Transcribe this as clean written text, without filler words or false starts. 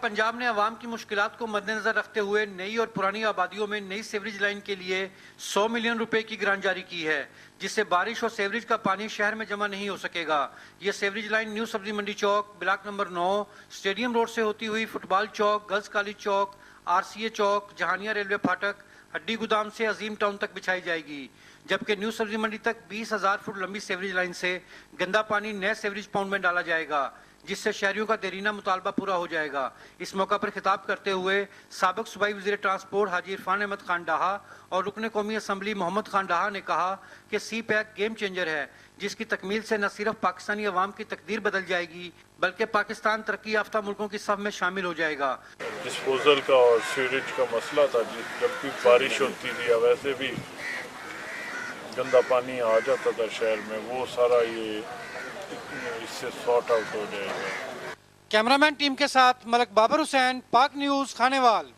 पंजाब ने आवाम की मुश्किलात को मद्देनजर रखते हुए नई और पुरानी आबादियों में नई सीवरेज लाइन के लिए 100 मिलियन रुपए की ग्रांट जारी की है, जिससे बारिश और सीवरेज का पानी शहर में जमा नहीं हो सकेगा। यह सीवरेज लाइन न्यू सब्जी मंडी चौक, ब्लॉक नंबर 9, स्टेडियम रोड से होती हुई फुटबॉल चौक, गर्ल्स कॉलेज चौक, RCA चौक, जहानिया रेलवे फाटक, हड्डी गोदाम से अजीम टाउन तक बिछाई जाएगी। जबकि न्यू सब्जी मंडी तक 20,000 फुट लंबी सीवरेज लाइन से गंदा पानी नए सीवरेज पाउंड में डाला जाएगा, जिससे शहरियों का देरीना मुतालबा पूरा हो जाएगा। इस मौका पर खिताब करते हुए साबिक सूबाई वज़ीर ट्रांसपोर्ट हाजी इरफान अहमद खान डाहा और रुकन कौमी असम्बली मोहम्मद खान डाहा ने कहा कि सी पैक गेम चेंजर है, जिसकी तकमील से न सिर्फ पाकिस्तानी अवाम की तकदीर बदल जाएगी बल्कि पाकिस्तान तरक्की याफ्ता मुल्कों की सफ में शामिल हो जाएगा। डिस्पोजल का और सीवरेज का मसला था, जब भी बारिश होती थी या वैसे भी गंदा पानी आ जाता था शहर में, वो सारा ये इससे सॉर्ट आउट हो जाएगा। कैमरामैन टीम के साथ मलक बाबर हुसैन, पाक न्यूज़, खानेवाल।